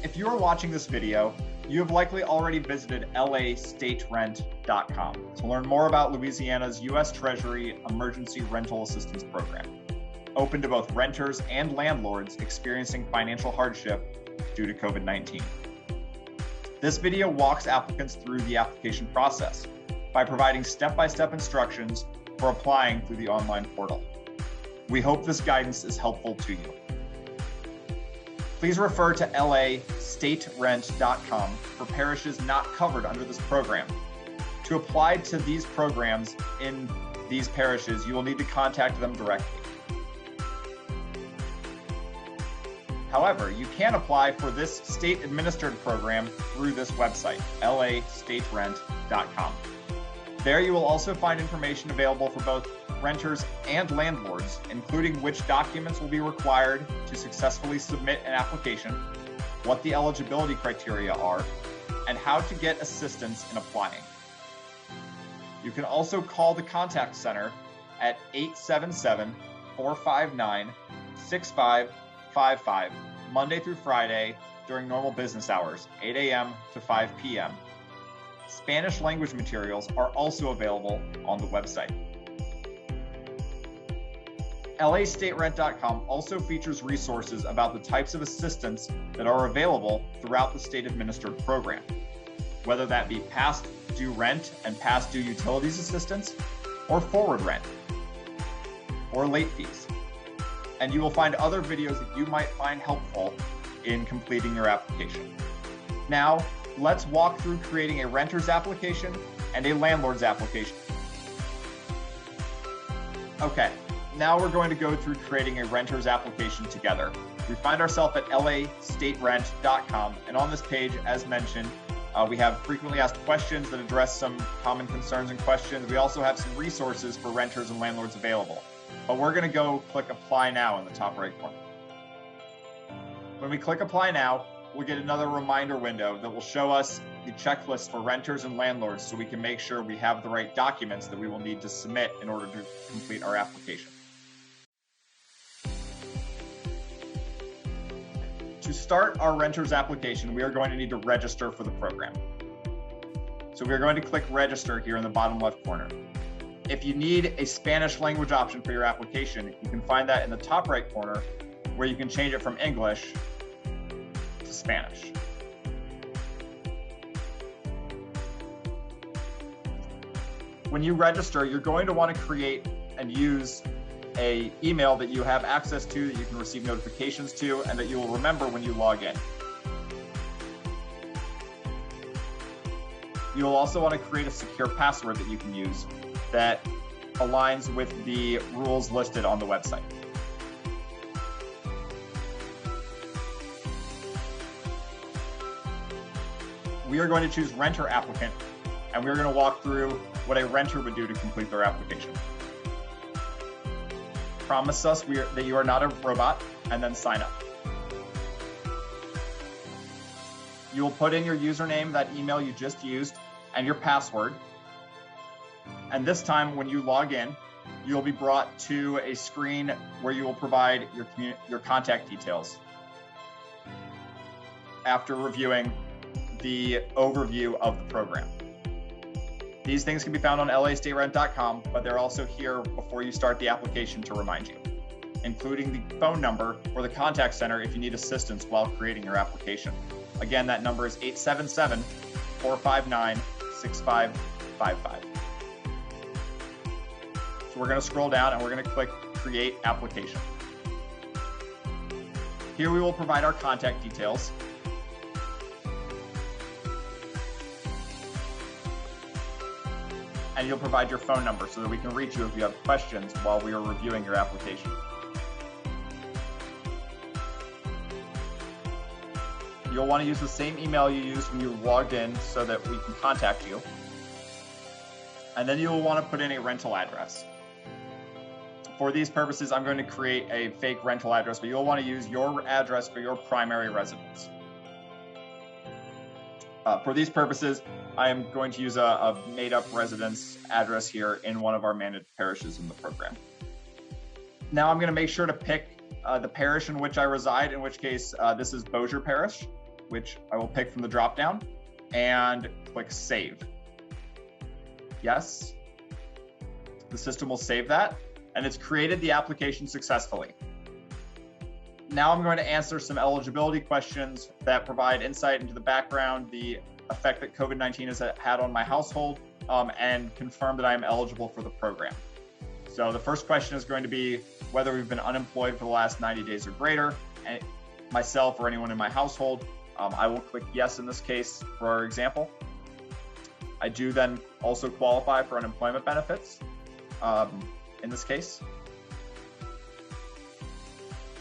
If you are watching this video, you have likely already visited lastaterent.com to learn more about Louisiana's U.S. Treasury Emergency Rental Assistance Program, open to both renters and landlords experiencing financial hardship due to COVID-19. This video walks applicants through the application process by providing step-by-step instructions for applying through the online portal. We hope this guidance is helpful to you. Please refer to lastaterent.com for parishes not covered under this program. To apply to these programs in these parishes, you will need to contact them directly. However, you can apply for this state-administered program through this website, lastaterent.com. There you will also find information available for both renters and landlords, including which documents will be required to successfully submit an application, what the eligibility criteria are, and how to get assistance in applying. You can also call the contact center at 877-459-6555 Monday through Friday during normal business hours, 8 a.m. to 5 p.m. Spanish language materials are also available on the website. lastaterent.com also features resources about the types of assistance that are available throughout the state-administered program, whether that be past due rent and past due utilities assistance, or forward rent, or late fees. And you will find other videos that you might find helpful in completing your application. Now, let's walk through creating a renter's application and a landlord's application. Okay. Now we're going to go through creating a renter's application together. We find ourselves at lastaterent.com, and on this page, as mentioned, we have frequently asked questions that address some common concerns and questions. We also have some resources for renters and landlords available. But we're going to go click Apply Now in the top right corner. When we click Apply Now, we'll get another reminder window that will show us the checklist for renters and landlords so we can make sure we have the right documents that we will need to submit in order to complete our application. To start our renter's application, we are going to need to register for the program. So we are going to click Register here in the bottom left corner. If you need a Spanish language option for your application, you can find that in the top right corner, where you can change it from English to Spanish. When you register, you're going to want to create and use an email that you have access to, that you can receive notifications to, and that you will remember when you log in. You will also want to create a secure password that you can use that aligns with the rules listed on the website. We are going to choose Renter Applicant, and we're going to walk through what a renter would do to complete their application. Promise us that you are not a robot, and then sign up. You will put in your username, that email you just used, and your password. And this time, when you log in, you'll be brought to a screen where you will provide your contact details after reviewing the overview of the program. These things can be found on lastaterent.com, but they're also here before you start the application to remind you, including the phone number for the contact center if you need assistance while creating your application. Again, that number is 877-459-6555. So we're going to scroll down and we're going to click Create Application. Here we will provide our contact details. And you'll provide your phone number so that we can reach you if you have questions while we are reviewing your application. You'll want to use the same email you used when you logged in so that we can contact you. And then you'll want to put in a rental address. For these purposes, I'm going to create a fake rental address, but you'll want to use your address for your primary residence. For these purposes, I am going to use a made-up residence address here in one of our managed parishes in the program. Now I'm going to make sure to pick the parish in which I reside, in which case this is Bossier Parish. which I will pick from the drop-down, and click Save. Yes. The system will save that, and it's created the application successfully. Now I'm going to answer some eligibility questions that provide insight into the background, the effect that COVID-19 has had on my household, and confirm that I am eligible for the program. So the first question is going to be whether we've been unemployed for the last 90 days or greater, and myself or anyone in my household. I will click yes in this case for our example. I do then also qualify for unemployment benefits in this case.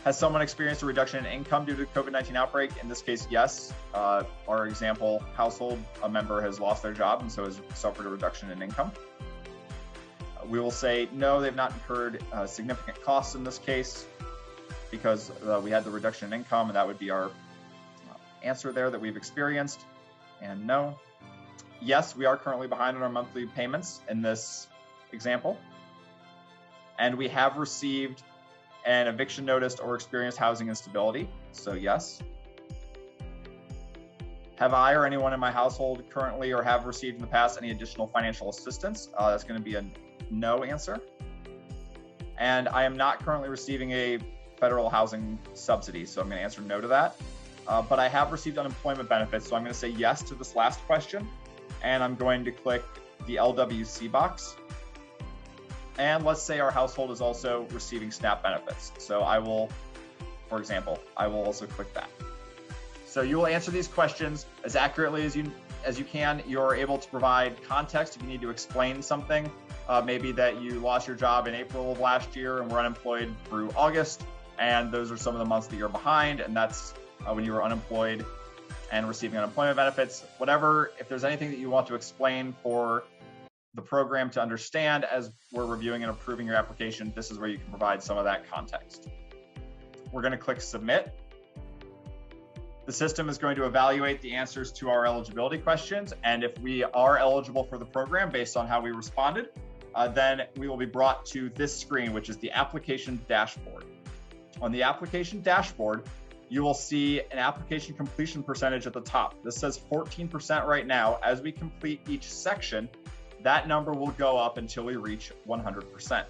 Has someone experienced a reduction in income due to the COVID-19 outbreak? In this case, yes. Our example household, a member has lost their job and so has suffered a reduction in income. We will say no, they've not incurred significant costs in this case because we had the reduction in income, and that would be our answer there that we've experienced. And no. Yes, we are currently behind on our monthly payments in this example. And we have received an eviction notice or experienced housing instability. So yes. Have I or anyone in my household currently or have received in the past any additional financial assistance? That's going to be a no answer. And I am not currently receiving a federal housing subsidy, so I'm going to answer no to that. But I have received unemployment benefits, so I'm going to say yes to this last question. And I'm going to click the LWC box. And let's say our household is also receiving SNAP benefits. So I will, for example, I will also click that. So you will answer these questions as accurately as you can. You're able to provide context if you need to explain something. Maybe that you lost your job in April of last year and were unemployed through August. And those are some of the months that you're behind. And that's when you were unemployed and receiving unemployment benefits. Whatever, if there's anything that you want to explain for the program to understand as we're reviewing and approving your application, this is where you can provide some of that context. We're going to click Submit. The system is going to evaluate the answers to our eligibility questions, and if we are eligible for the program based on how we responded, then we will be brought to this screen, which is the application dashboard. On the application dashboard, you will see an application completion percentage at the top. This says 14% right now. As we complete each section, that number will go up until we reach 100%.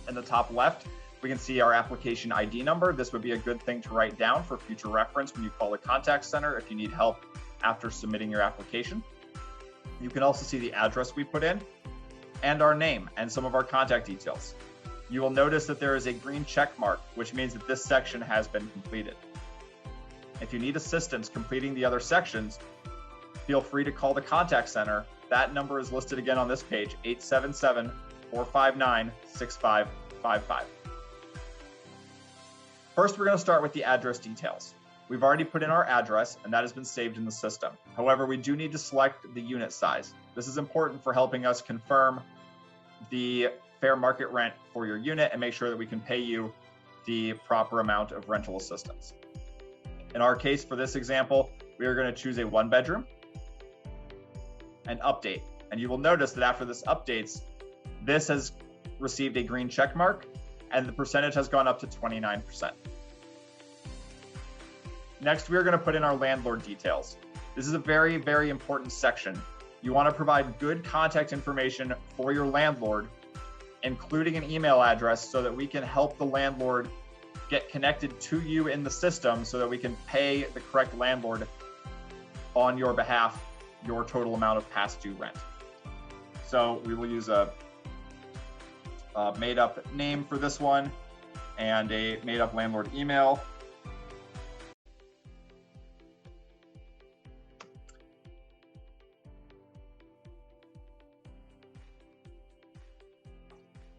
In the top left, we can see our application ID number. This would be a good thing to write down for future reference when you call the contact center if you need help after submitting your application. You can also see the address we put in and our name and some of our contact details. You will notice that there is a green check mark, which means that this section has been completed. If you need assistance completing the other sections, feel free to call the contact center. That number is listed again on this page, 877-459-6555. First, we're going to start with the address details. We've already put in our address, and that has been saved in the system. However, we do need to select the unit size. This is important for helping us confirm the fair market rent for your unit and make sure that we can pay you the proper amount of rental assistance. In our case, for this example, we are going to choose a 1-bedroom and update. And you will notice that after this updates, this has received a green check mark and the percentage has gone up to 29%. Next, we are going to put in our landlord details. This is a very, very important section. You want to provide good contact information for your landlord, including an email address, so that we can help the landlord get connected to you in the system so that we can pay the correct landlord on your behalf your total amount of past due rent. So we will use a made-up name for this one and a made-up landlord email.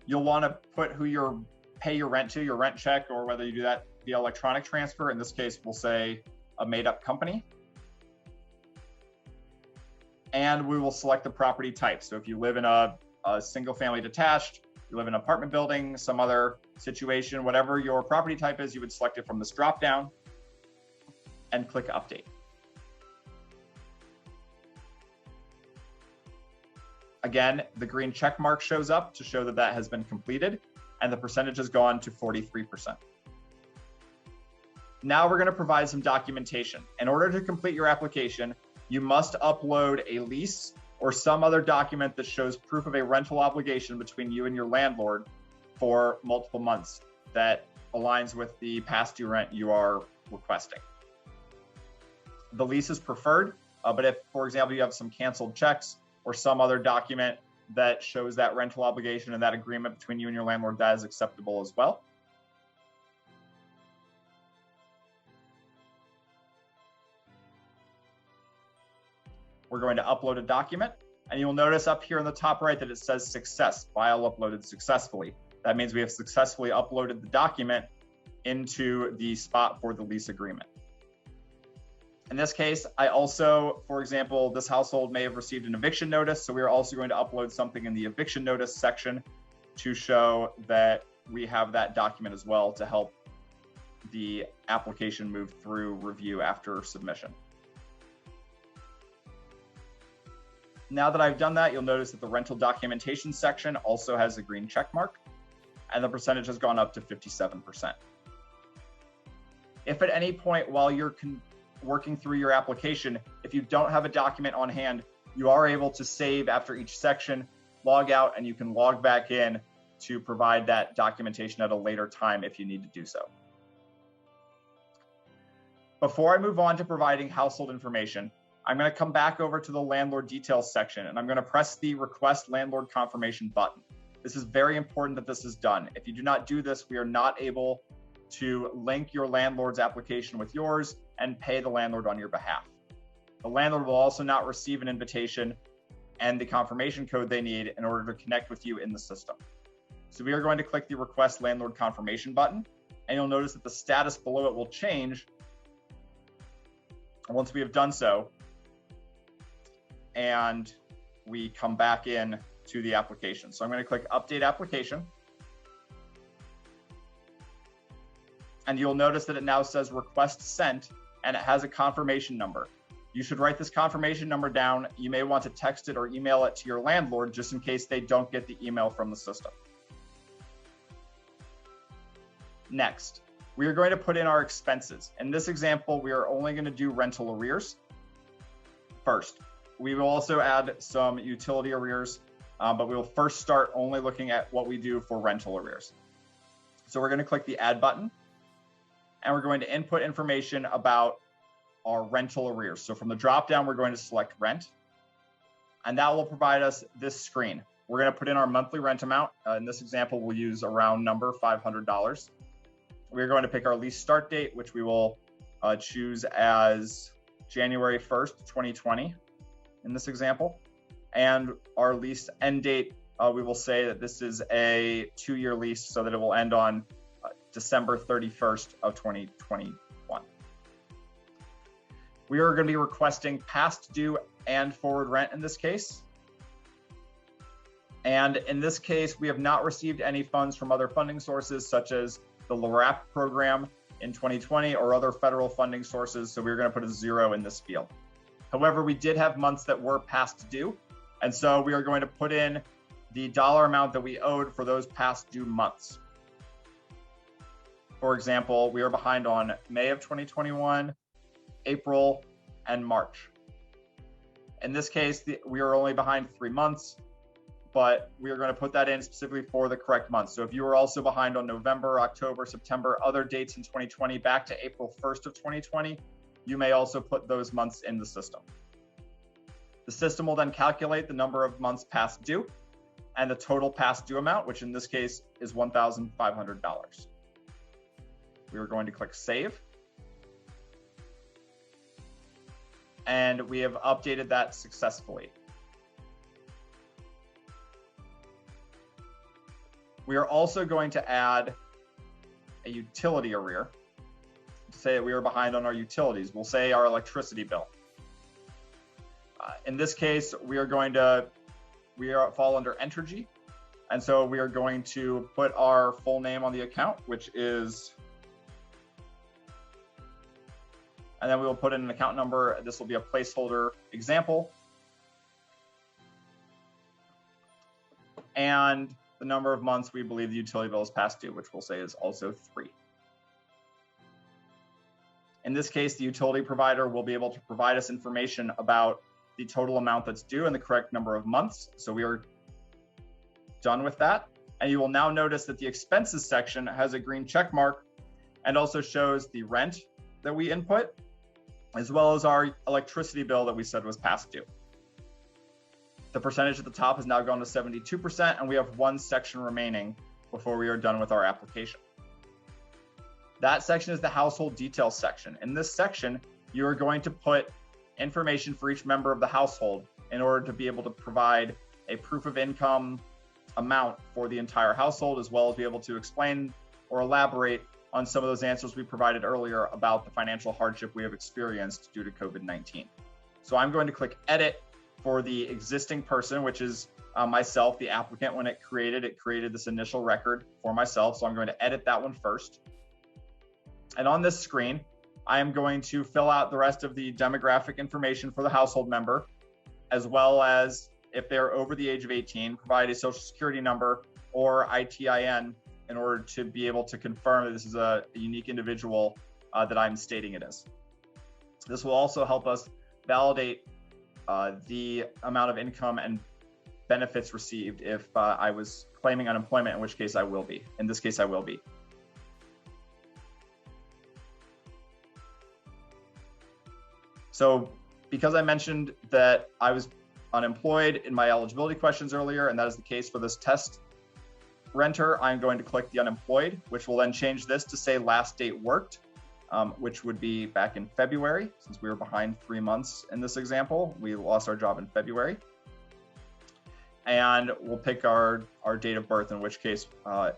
You'll want to put who you're pay your rent to, your rent check, or whether you do that via electronic transfer. In this case, we'll say a made-up company. And we will select the property type. So if you live in a single-family detached, you live in an apartment building, some other situation, whatever your property type is, you would select it from this drop-down and click Update. Again, the green check mark shows up to show that that has been completed, and the percentage has gone to 43%. Now we're going to provide some documentation. In order to complete your application, you must upload a lease or some other document that shows proof of a rental obligation between you and your landlord for multiple months that aligns with the past due rent you are requesting. The lease is preferred, but if, for example, you have some canceled checks or some other document that shows that rental obligation and that agreement between you and your landlord, that is acceptable as well. We're going to upload a document, and you'll notice up here in the top right that it says success, file uploaded successfully. That means we have successfully uploaded the document into the spot for the lease agreement. In this case, I also, for example, this household may have received an eviction notice, so we are also going to upload something in the eviction notice section to show that we have that document as well to help the application move through review after submission. Now that I've done that, you'll notice that the rental documentation section also has a green check mark, and the percentage has gone up to 57%. If at any point while you're working through your application, if you don't have a document on hand, you are able to save after each section, log out, and you can log back in to provide that documentation at a later time if you need to do so. Before I move on to providing household information, I'm going to come back over to the landlord details section, and I'm going to press the request landlord confirmation button. This is very important that this is done. If you do not do this, we are not able to link your landlord's application with yours and pay the landlord on your behalf. The landlord will also not receive an invitation and the confirmation code they need in order to connect with you in the system. So we are going to click the request landlord confirmation button, and you'll notice that the status below it will change once we have done so, and we come back in to the application. So I'm going to click update application, and you'll notice that it now says request sent, and it has a confirmation number. You should write this confirmation number down. You may want to text it or email it to your landlord just in case they don't get the email from the system. Next, we are going to put in our expenses. In this example, we are only going to do rental arrears first. We will also add some utility arrears, but we will first start only looking at what we do for rental arrears. So we're going to click the add button, and we're going to input information about our rental arrears. So from the drop down, we're going to select rent, and that will provide us this screen. We're going to put in our monthly rent amount. In this example, we'll use a round number, $500. We're going to pick our lease start date, which we will choose as January 1st, 2020 in this example. And our lease end date, we will say that this is a 2-year lease so that it will end on December 31st of 2021. We are going to be requesting past due and forward rent in this case. And in this case, we have not received any funds from other funding sources such as the LRAP program in 2020 or other federal funding sources, so we're going to put a 0 in this field. However, we did have months that were past due, and so we are going to put in the dollar amount that we owed for those past due months. For example, we are behind on May of 2021, April, and March. In this case, we are only behind 3 months, but we are going to put that in specifically for the correct month. So if you were also behind on November, October, September, other dates in 2020 back to April 1st of 2020, you may also put those months in the system. The system will then calculate the number of months past due and the total past due amount, which in this case is $1,500. We are going to click save. And we have updated that successfully. We are also going to add a utility arrear. Say that we are behind on our utilities. We'll say our electricity bill. In this case, we fall under Entergy. And so we are going to put our full name on the account, which is, and then we will put in an account number. This will be a placeholder example. And the number of months we believe the utility bill is past due, which we'll say is also 3. In this case, the utility provider will be able to provide us information about the total amount that's due and the correct number of months. So we are done with that. And you will now notice that the expenses section has a green check mark and also shows the rent that we input, as well as our electricity bill that we said was past due. The percentage at the top has now gone to 72%, and we have one section remaining before we are done with our application. That section is the household details section. In this section, you are going to put information for each member of the household in order to be able to provide a proof of income amount for the entire household, as well as be able to explain or elaborate on some of those answers we provided earlier about the financial hardship we have experienced due to COVID-19. So I'm going to click edit for the existing person, which is myself, the applicant. When it created this initial record for myself. So I'm going to edit that one first. And on this screen, I am going to fill out the rest of the demographic information for the household member, as well as, if they're over the age of 18, provide a social security number or ITIN in order to be able to confirm that this is a unique individual that I'm stating it is. This will also help us validate the amount of income and benefits received if I was claiming unemployment, in which case I will be. In this case, I will be. So because I mentioned that I was unemployed in my eligibility questions earlier, and that is the case for this test renter, I'm going to click the unemployed, which will then change this to say last date worked, which would be back in February. Since we were behind 3 months in this example, we lost our job in February. And we'll pick our date of birth, in which case,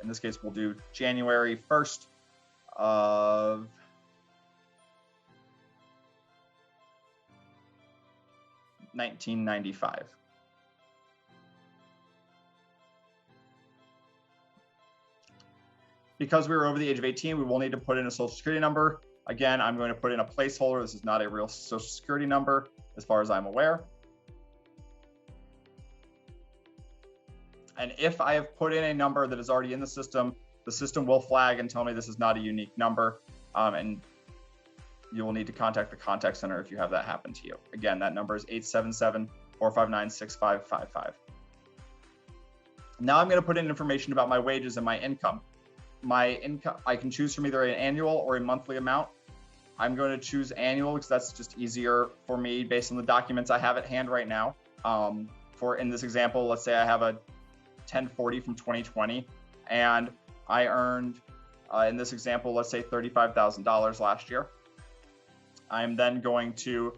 in this case, we'll do January 1st of 1995. Because we were over the age of 18, we will need to put in a social security number. Again, I'm going to put in a placeholder. This is not a real social security number, as far as I'm aware. And if I have put in a number that is already in the system will flag and tell me this is not a unique number. And you will need to contact the contact center if you have that happen to you. Again, that number is 877-459-6555. Now I'm going to put in information about my wages and my income. My income, I can choose from either an annual or a monthly amount. I'm going to choose annual because that's just easier for me based on the documents I have at hand right now. For in this example, let's say I have a 1040 from 2020 and I earned, in this example, let's say $35,000 last year. I'm then going to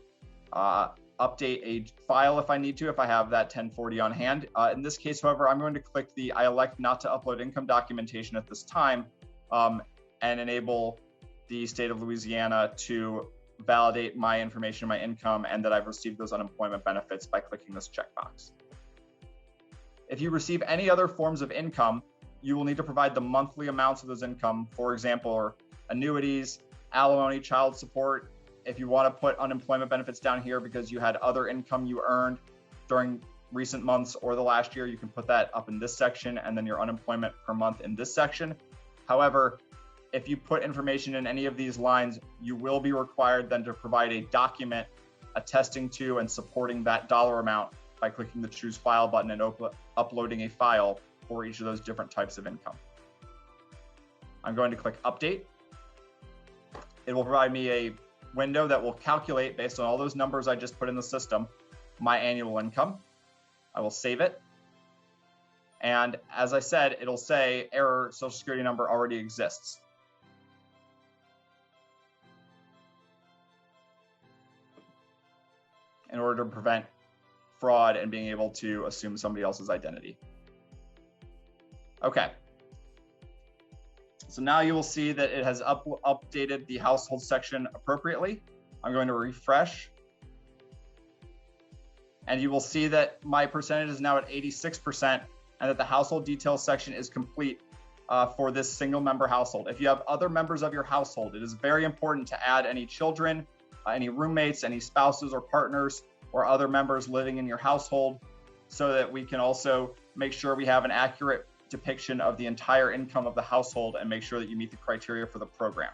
update a file if I need to, if I have that 1040 on hand. In this case, however, I'm going to click the I elect not to upload income documentation at this time and enable the state of Louisiana to validate my information, my income, and that I've received those unemployment benefits by clicking this checkbox. If you receive any other forms of income, you will need to provide the monthly amounts of those income, for example, annuities, alimony, child support. If you want to put unemployment benefits down here because you had other income you earned during recent months or the last year, you can put that up in this section, and then your unemployment per month in this section. However, if you put information in any of these lines, you will be required then to provide a document attesting to and supporting that dollar amount by clicking the Choose File button and uploading a file for each of those different types of income. I'm going to click Update. It will provide me a window that will calculate, based on all those numbers I just put in the system, my annual income. I will save it. And as I said, it'll say error, social security number already exists. In order to prevent fraud and being able to assume somebody else's identity. Okay. So now you will see that it has updated the household section appropriately. I'm going to refresh. And you will see that my percentage is now at 86% and that the household details section is complete for this single member household. If you have other members of your household, it is very important to add any children, any roommates, any spouses or partners, or other members living in your household, so that we can also make sure we have an accurate depiction of the entire income of the household and make sure that you meet the criteria for the program.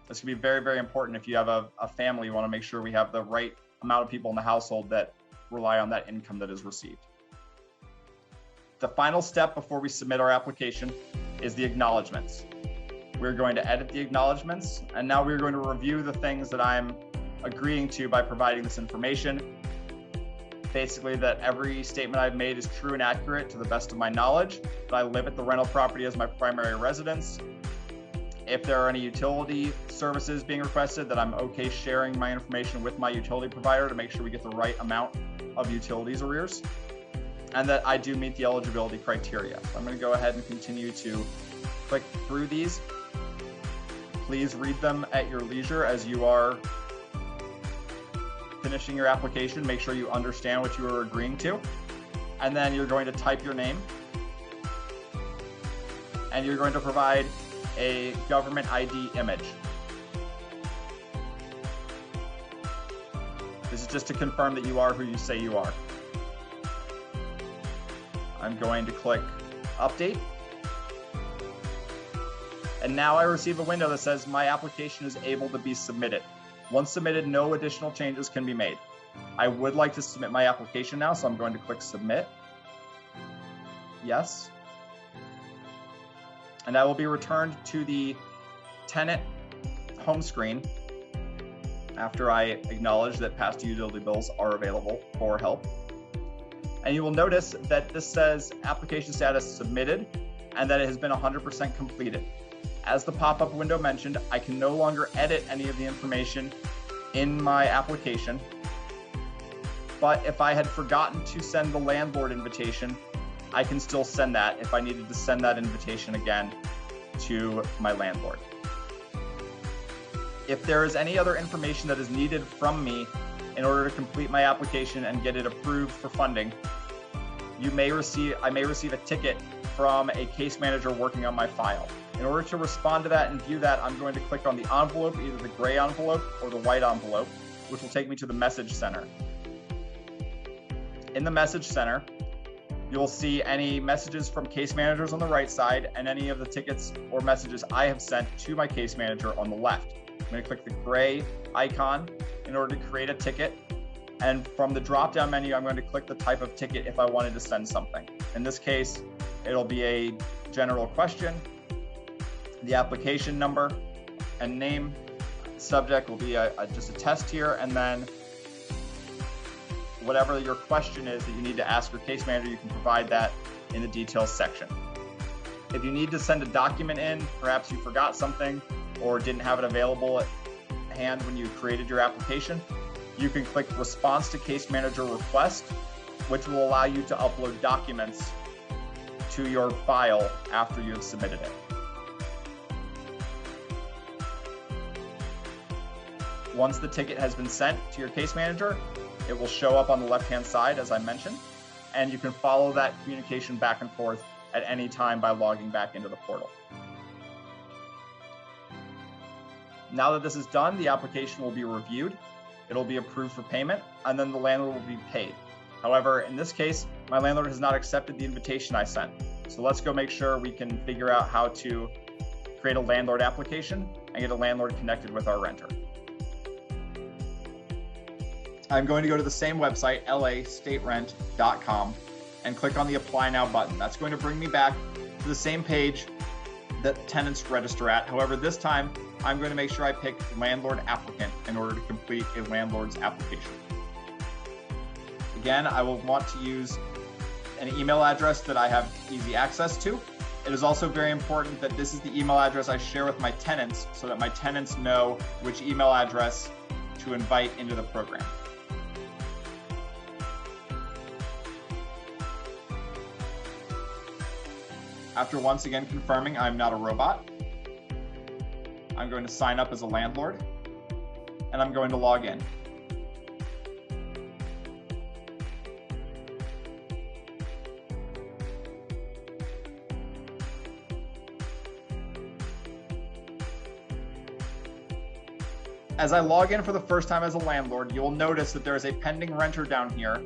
This can be very, very important if you have a family. You want to make sure we have the right amount of people in the household that rely on that income that is received. The final step before we submit our application is the acknowledgements. We're going to edit the acknowledgements, and now we're going to review the things that I'm agreeing to by providing this information. Basically, that every statement I've made is true and accurate to the best of my knowledge, that I live at the rental property as my primary residence. If there are any utility services being requested, that I'm okay sharing my information with my utility provider to make sure we get the right amount of utilities arrears, and that I do meet the eligibility criteria. So I'm going to go ahead and continue to click through these. Please read them at your leisure as you are finishing your application. Make sure you understand what you are agreeing to. And then you're going to type your name. And you're going to provide a government ID image. This is just to confirm that you are who you say you are. I'm going to click Update. And now I receive a window that says my application is able to be submitted. Once submitted, no additional changes can be made. I would like to submit my application now, so I'm going to click Submit. Yes. And I will be returned to the tenant home screen after I acknowledge that past due utility bills are available for help. And you will notice that this says application status submitted and that it has been 100% completed. As the pop-up window mentioned, I can no longer edit any of the information in my application. But if I had forgotten to send the landlord invitation, I can still send that if I needed to send that invitation again to my landlord. If there is any other information that is needed from me in order to complete my application and get it approved for funding, I may receive a ticket from a case manager working on my file. In order to respond to that and view that, I'm going to click on the envelope, either the gray envelope or the white envelope, which will take me to the message center. In the message center, you'll see any messages from case managers on the right side and any of the tickets or messages I have sent to my case manager on the left. I'm going to click the gray icon in order to create a ticket. And from the drop-down menu, I'm going to click the type of ticket if I wanted to send something. In this case, it'll be a general question, the application number and name. Subject will be just a test here, and then whatever your question is that you need to ask your case manager, you can provide that in the details section. If you need to send a document in, perhaps you forgot something or didn't have it available at hand when you created your application, you can click Response to Case Manager Request, which will allow you to upload documents to your file after you have submitted it. Once the ticket has been sent to your case manager, it will show up on the left-hand side, as I mentioned, and you can follow that communication back and forth at any time by logging back into the portal. Now that this is done, the application will be reviewed, it'll be approved for payment, and then the landlord will be paid. However, in this case, my landlord has not accepted the invitation I sent. So let's go make sure we can figure out how to create a landlord application and get a landlord connected with our renter. I'm going to go to the same website, lastaterent.com, and click on the Apply Now button. That's going to bring me back to the same page that tenants register at. However, this time, I'm going to make sure I pick Landlord Applicant in order to complete a landlord's application. Again, I will want to use an email address that I have easy access to. It is also very important that this is the email address I share with my tenants so that my tenants know which email address to invite into the program. After once again confirming I'm not a robot, I'm going to sign up as a landlord, and I'm going to log in. As I log in for the first time as a landlord, you'll notice that there is a pending renter down here,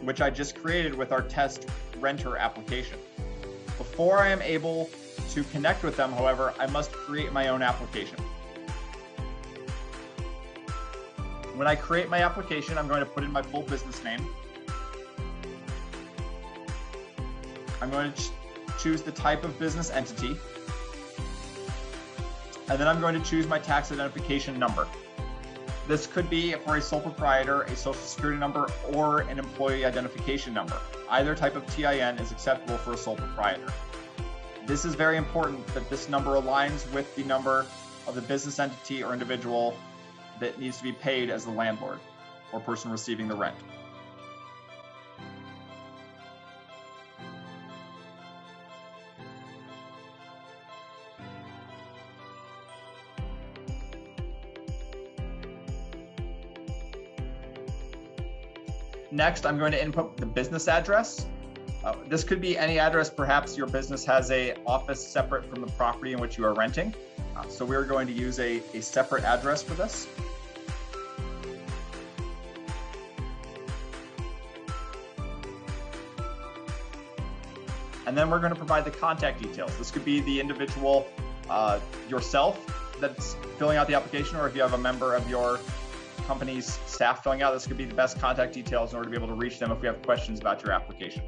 which I just created with our test renter application. Before I am able to connect with them, however, I must create my own application. When I create my application, I'm going to put in my full business name. I'm going to choose the type of business entity. And then I'm going to choose my tax identification number. This could be, for a sole proprietor, a social security number or an employee identification number. Either type of TIN is acceptable for a sole proprietor. This is very important that this number aligns with the number of the business entity or individual that needs to be paid as the landlord or person receiving the rent. Next, I'm going to input the business address. This could be any address. Perhaps your business has an office separate from the property in which you are renting. So we're going to use a separate address for this. And then we're going to provide the contact details. This could be the individual yourself that's filling out the application, or if you have a member of your company's staff filling out, this could be the best contact details in order to be able to reach them if we have questions about your application.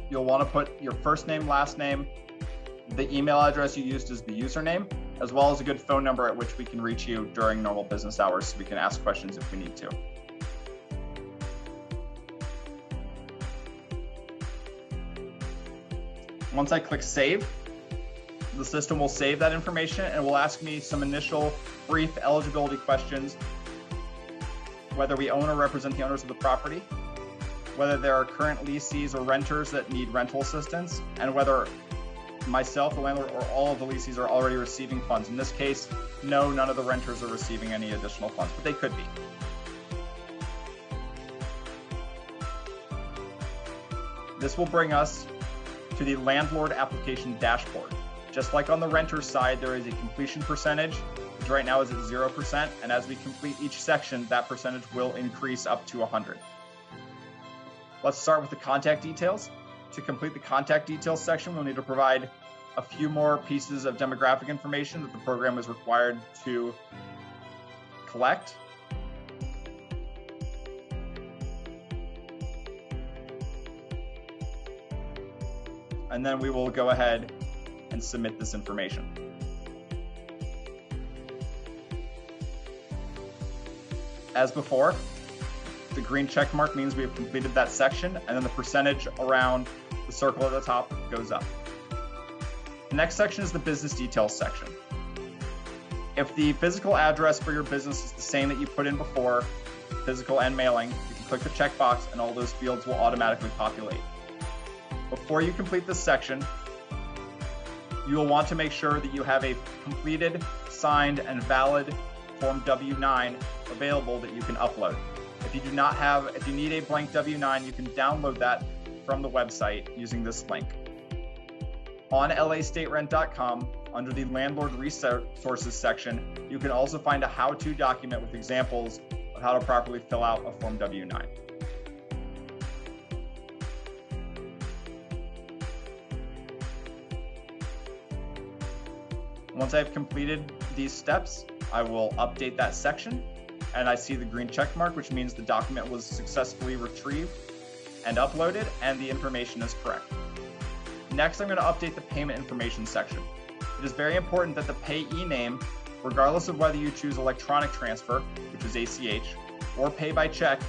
You'll want to put your first name, last name, the email address you used as the username, as well as a good phone number at which we can reach you during normal business hours so we can ask questions if we need to. Once I click save, the system will save that information and will ask me some initial brief eligibility questions, whether we own or represent the owners of the property, whether there are current lessees or renters that need rental assistance, and whether myself, the landlord, or all of the lessees are already receiving funds. In this case, no, none of the renters are receiving any additional funds, but they could be. This will bring us to the landlord application dashboard. Just like on the renter side, there is a completion percentage, which right now is at 0%. And as we complete each section, that percentage will increase up to 100. Let's start with the contact details. To complete the contact details section, we'll need to provide a few more pieces of demographic information that the program is required to collect. And then we will go ahead and submit this information. As before, the green check mark means we have completed that section, and then the percentage around the circle at the top goes up. The next section is the business details section. If the physical address for your business is the same that you put in before, physical and mailing, you can click the checkbox and all those fields will automatically populate. Before you complete this section, you will want to make sure that you have a completed, signed, and valid Form W-9 available that you can upload. If you need a blank W-9, you can download that from the website using this link. On lastaterent.com, under the Landlord Resources section, you can also find a how-to document with examples of how to properly fill out a Form W-9. Once I've completed these steps, I will update that section, and I see the green check mark, which means the document was successfully retrieved and uploaded, and the information is correct. Next, I'm going to update the payment information section. It is very important that the payee name, regardless of whether you choose electronic transfer, which is ACH, or pay by check,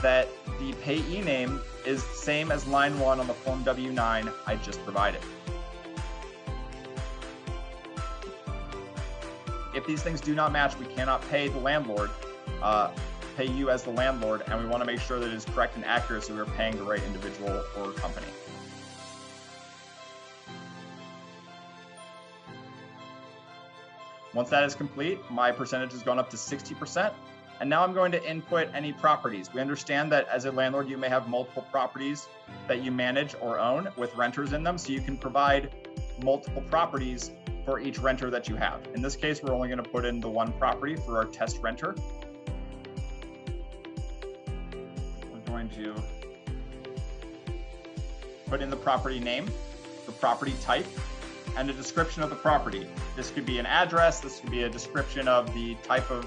that the payee name is the same as line 1 on the Form W-9 I just provided. If these things do not match, we cannot pay the landlord, pay you as the landlord, and we want to make sure that it is correct and accurate so we're paying the right individual or company. Once that is complete, my percentage has gone up to 60%, and now I'm going to input any properties. We understand that as a landlord, you may have multiple properties that you manage or own with renters in them, so you can provide multiple properties for each renter that you have. In this case, we're only going to put in the one property for our test renter. We're going to put in the property name, the property type, and a description of the property. This could be an address, this could be a description of the type of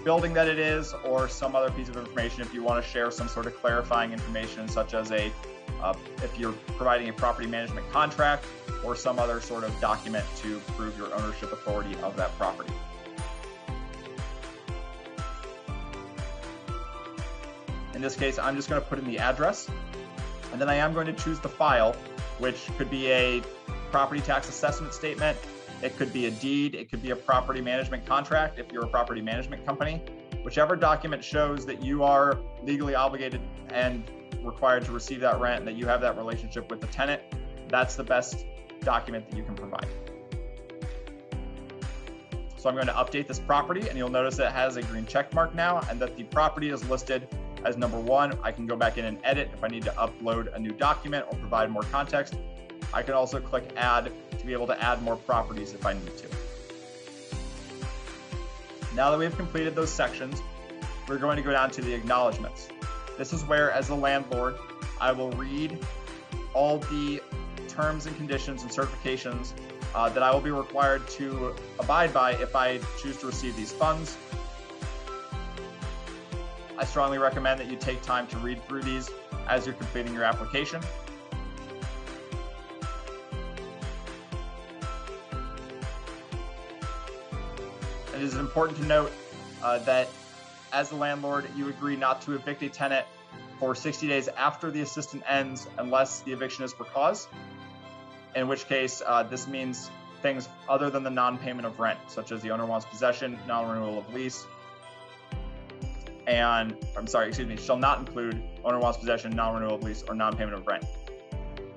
building that it is, or some other piece of information if you want to share some sort of clarifying information, such as if you're providing a property management contract or some other sort of document to prove your ownership authority of that property. In this case, I'm just going to put in the address, and then I am going to choose the file, which could be a property tax assessment statement. It could be a deed. It could be a property management contract if you're a property management company. Whichever document shows that you are legally obligated and required to receive that rent and that you have that relationship with the tenant, that's the best document that you can provide. So I'm going to update this property, and you'll notice that it has a green check mark now, and that the property is listed as number 1. I can go back in and edit if I need to upload a new document or provide more context. I can also click add to be able to add more properties if I need to. Now that we've completed those sections, we're going to go down to the acknowledgements. This is where, as a landlord, I will read all the terms and conditions and certifications that I will be required to abide by if I choose to receive these funds. I strongly recommend that you take time to read through these as you're completing your application. It is important to note that as a landlord, you agree not to evict a tenant for 60 days after the assistant ends unless the eviction is for cause, in which case this means things other than the non-payment of rent, such as the owner wants possession, non-renewal of lease, and, shall not include owner wants possession, non-renewal of lease, or non-payment of rent.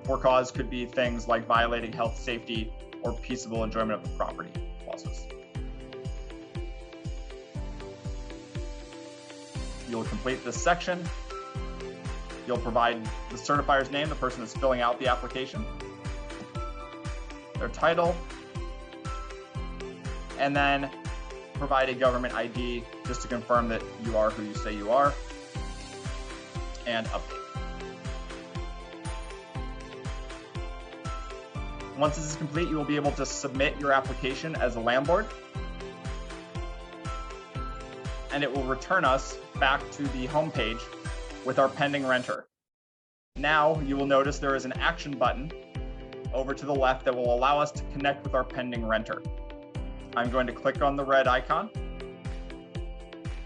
For cause could be things like violating health, safety, or peaceable enjoyment of the property clauses. You'll complete this section. You'll provide the certifier's name, the person that's filling out the application, their title, and then provide a government ID just to confirm that you are who you say you are, and update. Once this is complete, you will be able to submit your application as a landlord, and it will return us back to the home page with our pending renter. Now you will notice there is an action button over to the left that will allow us to connect with our pending renter. I'm going to click on the red icon,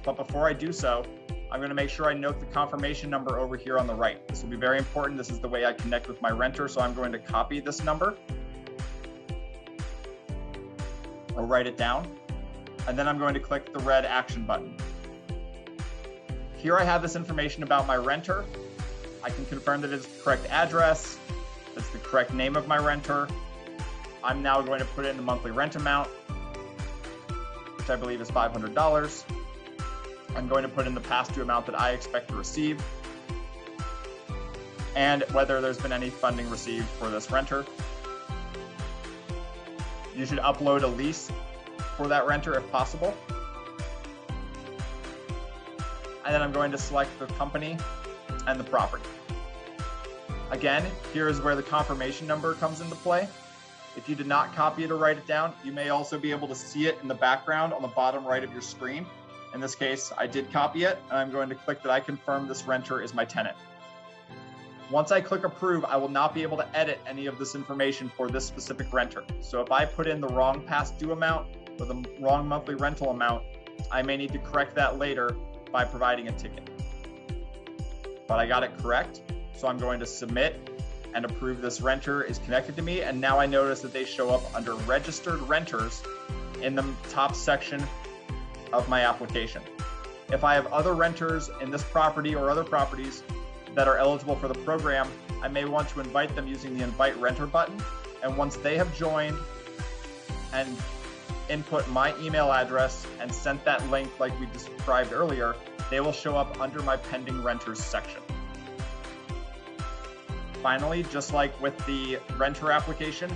but before I do so, I'm going to make sure I note the confirmation number over here on the right. This will be very important. This is the way I connect with my renter, so I'm going to copy this number or write it down, and then I'm going to click the red action button. Here I have this information about my renter. I can confirm that it's the correct address, that's the correct name of my renter. I'm now going to put in the monthly rent amount, which I believe is $500. I'm going to put in the past due amount that I expect to receive, and whether there's been any funding received for this renter. You should upload a lease for that renter if possible. And then I'm going to select the company and the property. Again, here is where the confirmation number comes into play. If you did not copy it or write it down, you may also be able to see it in the background on the bottom right of your screen. In this case, I did copy it, and I'm going to click that I confirm this renter is my tenant. Once I click approve, I will not be able to edit any of this information for this specific renter. So if I put in the wrong past due amount or the wrong monthly rental amount, I may need to correct that later by providing a ticket. But I got it correct, so I'm going to submit and approve this renter is connected to me, and now I notice that they show up under registered renters in the top section of my application. If I have other renters in this property or other properties that are eligible for the program, I may want to invite them using the invite renter button, and once they have joined and input my email address and sent that link like we described earlier, they will show up under my pending renters section. Finally, just like with the renter application,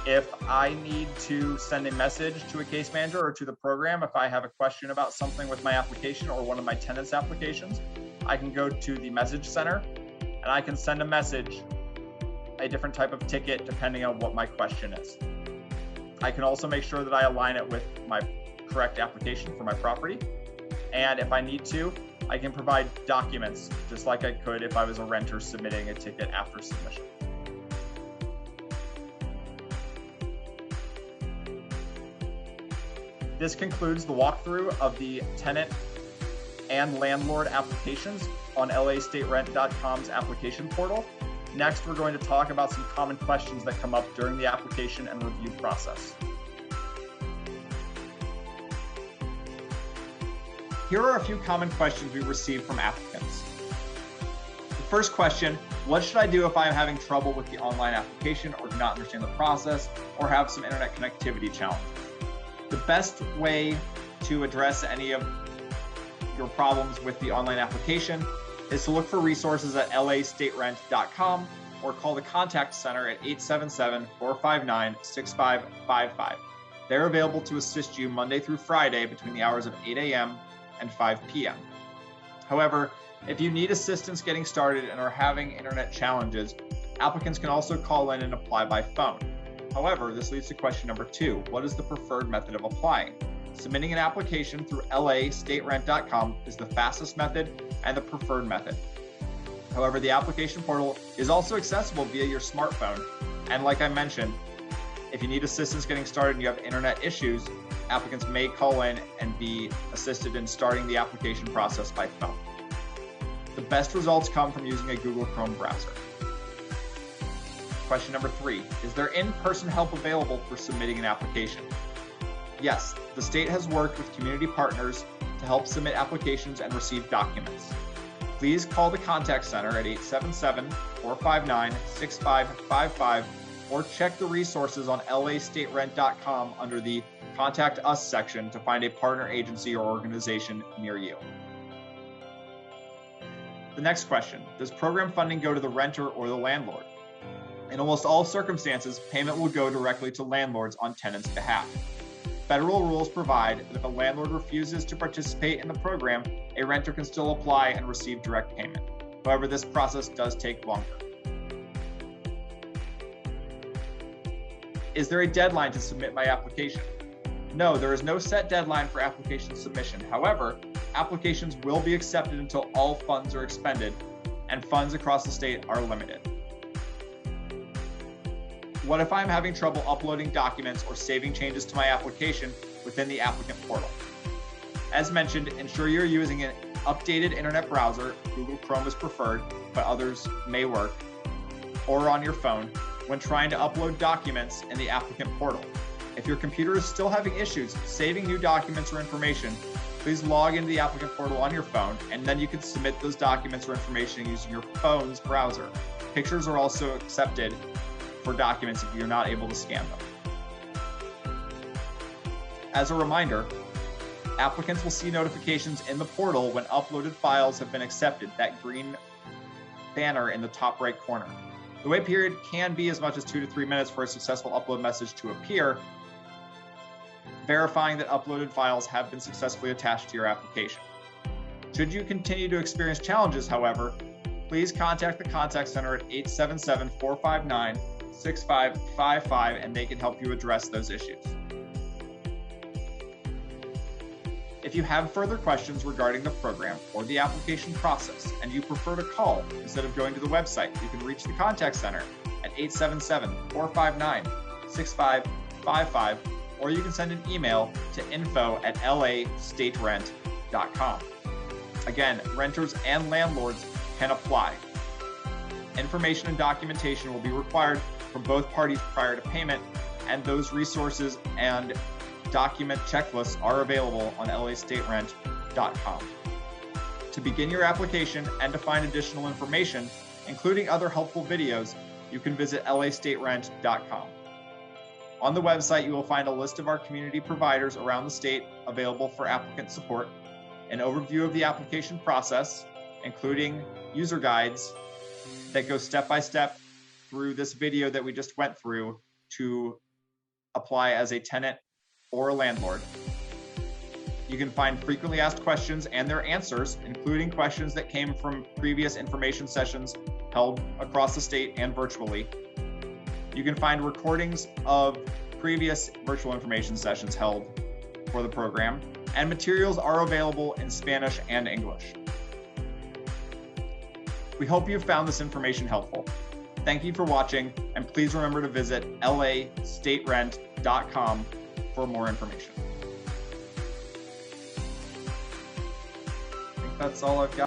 if I need to send a message to a case manager or to the program, if I have a question about something with my application or one of my tenants' applications, I can go to the message center and I can send a message, a different type of ticket, depending on what my question is. I can also make sure that I align it with my correct application for my property. And if I need to, I can provide documents just like I could if I was a renter submitting a ticket after submission. This concludes the walkthrough of the tenant and landlord applications on lastaterent.com's application portal. Next, we're going to talk about some common questions that come up during the application and review process. Here are a few common questions we receive from applicants. The first question, what should I do if I am having trouble with the online application or do not understand the process or have some internet connectivity challenges? The best way to address any of your problems with the online application is to look for resources at lastaterent.com or call the contact center at 877-459-6555. They're available to assist you Monday through Friday between the hours of 8 a.m. and 5 p.m. However, if you need assistance getting started and are having internet challenges, applicants can also call in and apply by phone. However, this leads to question number 2. What is the preferred method of applying? Submitting an application through lastaterent.com is the fastest method and the preferred method. However, the application portal is also accessible via your smartphone. And like I mentioned, if you need assistance getting started and you have internet issues, applicants may call in and be assisted in starting the application process by phone. The best results come from using a Google Chrome browser. Question number 3, is there in-person help available for submitting an application? Yes, the state has worked with community partners to help submit applications and receive documents. Please call the contact center at 877-459-6555 or check the resources on lastaterent.com under the Contact Us section to find a partner agency or organization near you. The next question, does program funding go to the renter or the landlord? In almost all circumstances, payment will go directly to landlords on tenants' behalf. Federal rules provide that if a landlord refuses to participate in the program, a renter can still apply and receive direct payment. However, this process does take longer. Is there a deadline to submit my application? No, there is no set deadline for application submission. However, applications will be accepted until all funds are expended, and funds across the state are limited. What if I'm having trouble uploading documents or saving changes to my application within the applicant portal? As mentioned, ensure you're using an updated internet browser. Google Chrome is preferred, but others may work, or on your phone when trying to upload documents in the applicant portal. If your computer is still having issues saving new documents or information, please log into the applicant portal on your phone, and then you can submit those documents or information using your phone's browser. Pictures are also accepted for documents if you're not able to scan them. As a reminder, applicants will see notifications in the portal when uploaded files have been accepted, that green banner in the top right corner. The wait period can be as much as 2 to 3 minutes for a successful upload message to appear, verifying that uploaded files have been successfully attached to your application. Should you continue to experience challenges, however, please contact the contact center at 877-459-6555 and they can help you address those issues. If you have further questions regarding the program or the application process and you prefer to call instead of going to the website, you can reach the contact center at 877-459-6555 or you can send an email to info@lastaterent.com. Again, renters and landlords can apply. Information and documentation will be required from both parties prior to payment, and those resources and document checklists are available on lastaterent.com. To begin your application and to find additional information, including other helpful videos, you can visit lastaterent.com. On the website, you will find a list of our community providers around the state available for applicant support, an overview of the application process, including user guides that go step by step through this video that we just went through to apply as a tenant or a landlord. You can find frequently asked questions and their answers, including questions that came from previous information sessions held across the state and virtually. You can find recordings of previous virtual information sessions held for the program, and materials are available in Spanish and English. We hope you found this information helpful. Thank you for watching, and please remember to visit lastaterent.com for more information. I think that's all I've got.